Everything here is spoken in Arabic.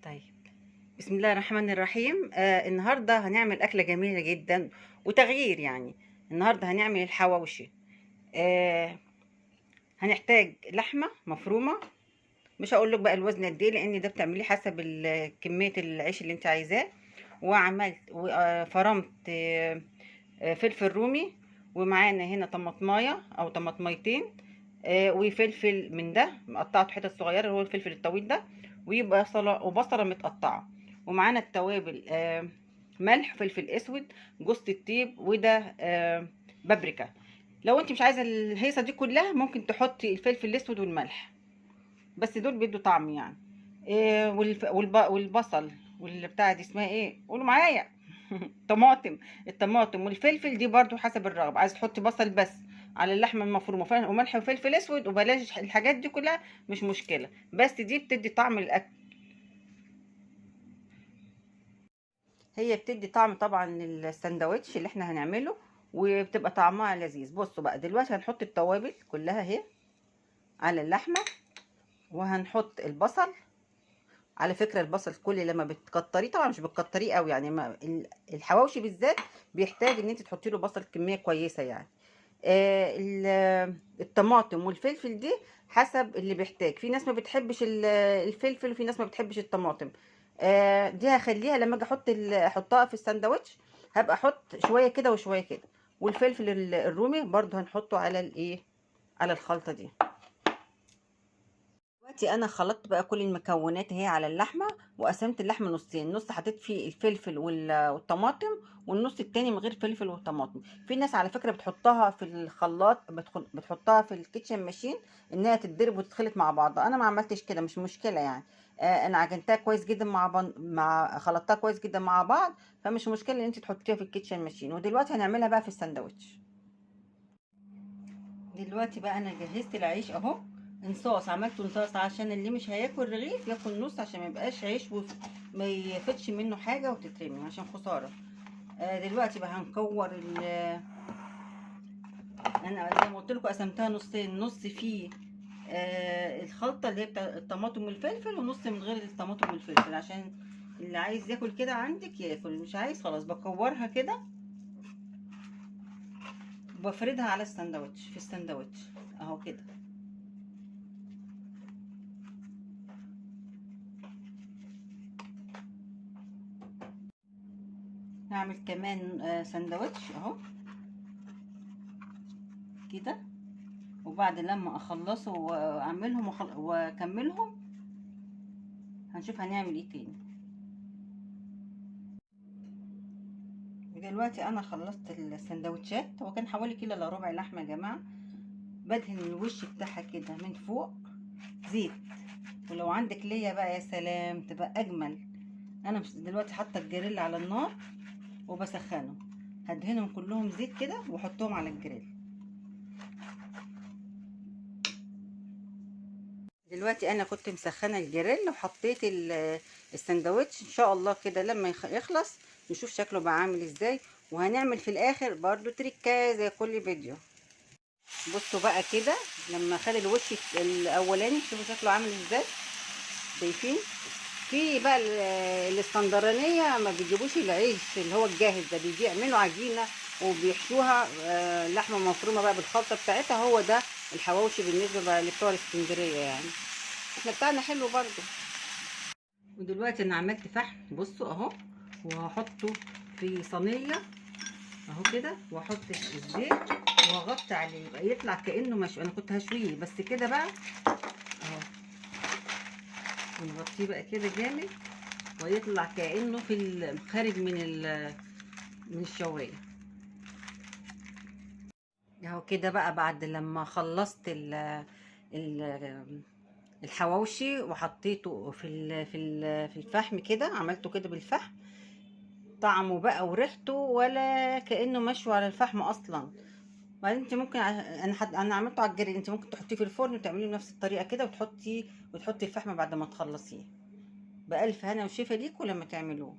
طيب، بسم الله الرحمن الرحيم. النهارده هنعمل أكلة جميلة جدا وتغيير يعني. النهارده هنعمل الحواوشي. آه هنحتاج لحمة مفرومة. مش هقول لك بقى الوزن قد ايه، لان ده بتعمليه حسب كمية العيش اللي انت عايزاه. وعملت وفرمت فلفل رومي، ومعانا هنا طماطمايه او طماطميتين، وفلفل من ده مقطعته حتت صغيره، اللي هو الفلفل الطويل ده، وبصله متقطعه. ومعانا التوابل: ملح، فلفل اسود، جوز الطيب، وده بابريكا. لو انت مش عايزه الهيصه دي كلها ممكن تحطي الفلفل الاسود والملح، بس دول بيدوا طعم يعني. والبصل واللي بتاع دي اسمها ايه، قولوا معايا. طماطم. الطماطم والفلفل دي برضو حسب الرغبه، عايز تحطي بصل بس على اللحمه المفرومه وملح وفلفل اسود، وبلاش الحاجات دي كلها، مش مشكله، بس دي بتدي طعم الاكل. هي بتدي طعم طبعا للساندوتش اللي احنا هنعمله، وبتبقى طعمها لذيذ. بصوا بقى، دلوقتي هنحط التوابل كلها اهي على اللحمه، وهنحط البصل. على فكرة البصل كل لما بتكتريه، طبعا مش بتكتريه قوي يعني، ما الحواوشي بالذات بيحتاج ان انت تحطي له بصل كمية كويسة يعني. الطماطم والفلفل دي حسب اللي بيحتاج. في ناس ما بتحبش الفلفل، وفي ناس ما بتحبش الطماطم. دي هخليها لما اجي احطها في الساندوتش، هبقى احط شوية كده وشوية كده. والفلفل الرومي برضو هنحطه على الايه، على الخلطة دي. دلوقتي انا خلطت بقى كل المكونات اهي على اللحمه، وقسمت اللحمه نصين، نص حطيت فيه الفلفل والطماطم، والنص التاني من غير فلفل وطماطم. في ناس على فكره بتحطها في الخلاط، بتحطها في الكيتشن ماشين انها تتضرب وتتخلط مع بعضها. انا ما عملتش كده، مش مشكله يعني. انا عجنتها كويس جدا خلطتها كويس جدا مع بعض، فمش مشكله ان انت تحطيها في الكيتشن ماشين. ودلوقتي هنعملها بقى في الساندوتش. دلوقتي بقى انا جهزت العيش اهو. انصاص، عملته انصاص عشان اللي مش هياكل رغيف ياكل نص، عشان ما يبقاش عيش ما يفتش منه حاجه وتترمي عشان خساره. دلوقتي بقى هنكور انا زي ما قلت لكم قسمتها نصين، نص فيه الخلطه اللي هي بتاع الطماطم والفلفل، ونص من غير الطماطم والفلفل، عشان اللي عايز ياكل كده عندك ياكل، مش عايز خلاص. بكورها كده وبفردها على الساندوتش، في الساندوتش اهو كده. هعمل كمان ساندوتش اهو كده. وبعد لما اخلصه واعملهم واكملهم، هنشوف هنعمل ايه تاني. دلوقتي انا خلصت السندوتشات، هو كان حوالي كيلو الا ربع لحمه يا جماعه. بدهن الوش بتاعها كده من فوق زيت، ولو عندك ليا بقى يا سلام تبقى اجمل. انا دلوقتي حاطه الجريل على النار وبسخنه، هدهنهم كلهم زيت كده واحطهم على الجريل. دلوقتي انا كنت مسخنه الجريل وحطيت السندوتش. ان شاء الله كده لما يخلص نشوف شكله بقى عامل ازاي. وهنعمل في الاخر برضو تريكايه زي كل فيديو. بصوا بقى كده، لما خد الوش الاولاني شوفوا شكله عامل ازاي، شايفين؟ في بقى الاسكندرانيه ما بيجيبوش العيش اللي هو الجاهز ده، بيعملوا عجينه وبيحشوها لحمه مفرومه بقى بالخلطه بتاعتها. هو ده الحواوشي بالنسبه بقى لبتوع الاسكندريه يعني. احنا بتاعنا حلو برضو. ودلوقتي انا عملت فحم، بصوا اهو، وهحطه في صينيه اهو كده، واحط الزيت واغطي عليه يبقى يطلع كانه مشوي. انا كنت هشويه بس كده بقى اهو، ونغطيه بقى كده جامد ويطلع كانه خارج من الشوايه اهو كده. بقى بعد لما خلصت ال الحواوشي وحطيته في الفحم كده، عملته كده بالفحم، طعمه بقى وريحته ولا كأنه مشوي على الفحم اصلا. بعدين انت ممكن انا عملته على الجريل، انت ممكن تحطيه في الفرن وتعمليه بنفس الطريقه كده، وتحطي الفحم بعد ما تخلصيه. بألف هنا وشفا ليكوا لما تعملوه.